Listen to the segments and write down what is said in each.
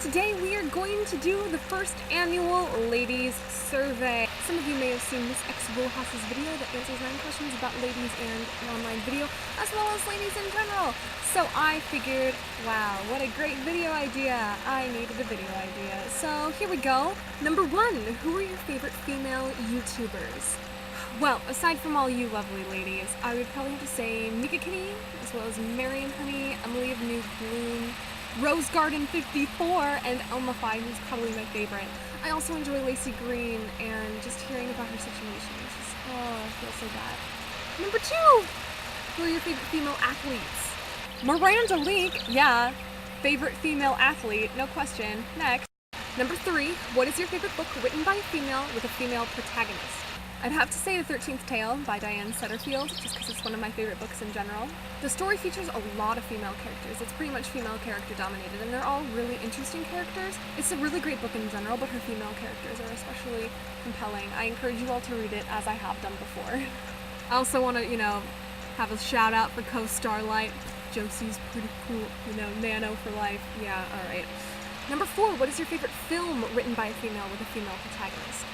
Today we are going to do the first annual ladies survey. Some of you may have seen Miss X Rojas' video that answers 9 questions about ladies and online video, as well as ladies in general. So I figured, wow, what a great video idea. I needed a video idea. So here we go. Number 1, who are your favorite female YouTubers? Well, aside from all you lovely ladies, I would probably have to say Mika Kitty, as well as Marion Honey, Emily of New Bloom, Rose Garden 54, and Elma Fi, who's probably my favorite. I also enjoy Lacey Green, and just hearing about her situation is just, oh, I feel so bad. Number 2, who are your favorite female athletes? Miranda Leak, yeah, favorite female athlete, no question. Next. Number 3, what is your favorite book written by a female with a female protagonist? I'd have to say The 13th Tale by Diane Setterfield, just because it's one of my favorite books in general. The story features a lot of female characters. It's pretty much female character dominated, and they're all really interesting characters. It's a really great book in general, but her female characters are especially compelling. I encourage you all to read it, as I have done before. I also want to, have a shout out for co-Starlight. Josie's pretty cool, Nano for life. Yeah, alright. Number 4, what is your favorite film written by a female with a female protagonist?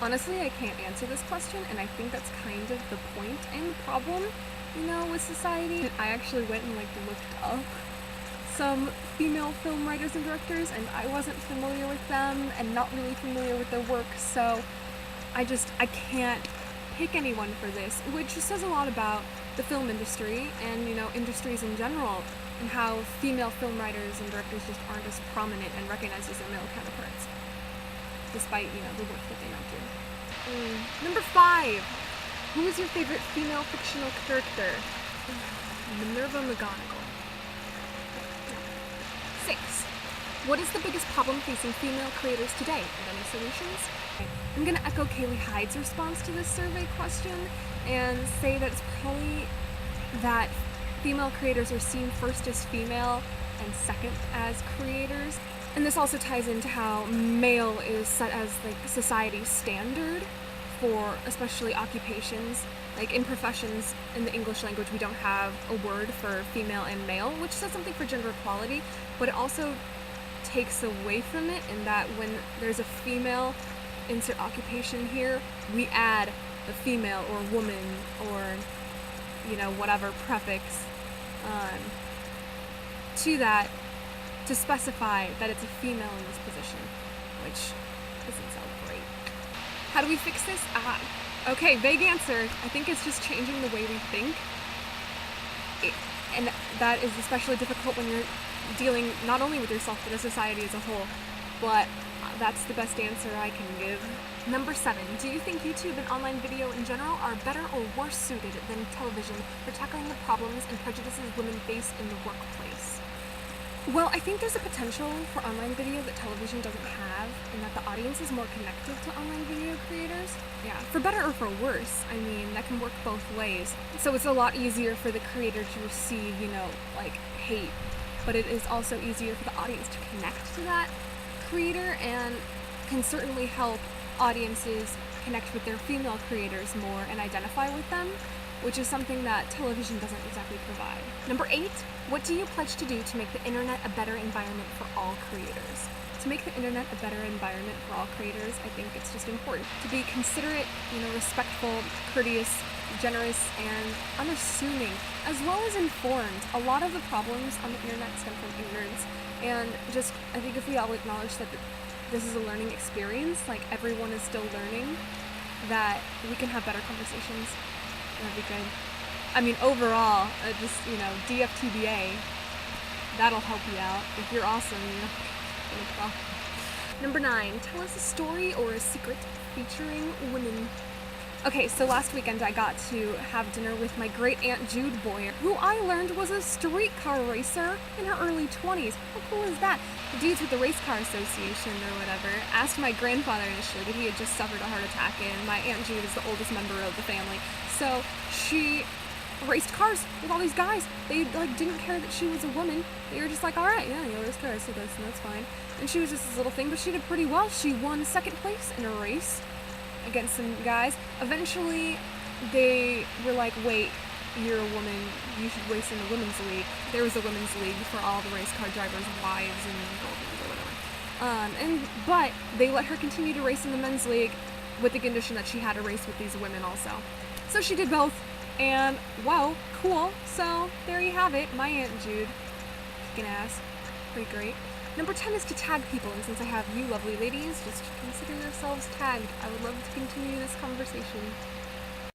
Honestly, I can't answer this question, and I think that's kind of the point and the problem, with society. I actually went and looked up some female film writers and directors, and I wasn't familiar with them and not really familiar with their work, so I can't pick anyone for this, which just says a lot about the film industry and, industries in general, and how female film writers and directors just aren't as prominent and recognized as their male counterparts, despite, the work that they might do. Number 5, who is your favorite female fictional character? Minerva McGonagall. 6, what is the biggest problem facing female creators today, and any solutions? I'm going to echo Kaylee Hyde's response to this survey question and say that it's probably that female creators are seen first as female and second as creators. And this also ties into how male is set as society's standard for especially occupations. In professions in the English language, we don't have a word for female and male, which says something for gender equality, but it also takes away from it in that when there's a female insert occupation here, we add a female or woman or whatever prefix to that to specify that it's a female in this position, which isn't so great. How do we fix this? Okay, vague answer. I think it's just changing the way we think. And that is especially difficult when you're dealing not only with yourself, but a society as a whole. But that's the best answer I can give. Number 7, do you think YouTube and online video in general are better or worse suited than television for tackling the problems and prejudices women face in the workplace? Well, I think there's a potential for online video that television doesn't have, and that the audience is more connected to online video creators. Yeah, for better or for worse, that can work both ways. So it's a lot easier for the creator to receive, hate, but it is also easier for the audience to connect to that creator, and can certainly help audiences connect with their female creators more and identify with them, which is something that television doesn't exactly provide. Number 8, what do you pledge to do to make the internet a better environment for all creators? To make the internet a better environment for all creators, I think it's just important to be considerate, respectful, courteous, generous, and unassuming, as well as informed. A lot of the problems on the internet stem from ignorance, and I think if we all acknowledge that this is a learning experience, everyone is still learning, that we can have better conversations. That'd be good. Overall, DFTBA, that'll help you out. If you're awesome, no problem. Number 9, tell us a story or a secret featuring women. Okay, so last weekend I got to have dinner with my great Aunt Jude Boyer, who I learned was a streetcar racer in her early 20s. How cool is that? The dudes with the Race Car Association or whatever asked my grandfather initially, but he had just suffered a heart attack, and my Aunt Jude is the oldest member of the family. So she raced cars with all these guys. They didn't care that she was a woman. They were just all right, yeah, you race cars, so that's fine. And she was just this little thing, but she did pretty well. She won 2nd place in a race against some guys. Eventually, they were like, wait, you're a woman, you should race in the women's league. There was a women's league for all the race car drivers' wives and But they let her continue to race in the men's league with the condition that she had to race with these women also. So she did both, and wow, cool. So there you have it, my Aunt Jude. Kicking ass. Pretty great. Number 10 is to tag people, and since I have you lovely ladies, just consider yourselves tagged. I would love to continue this conversation.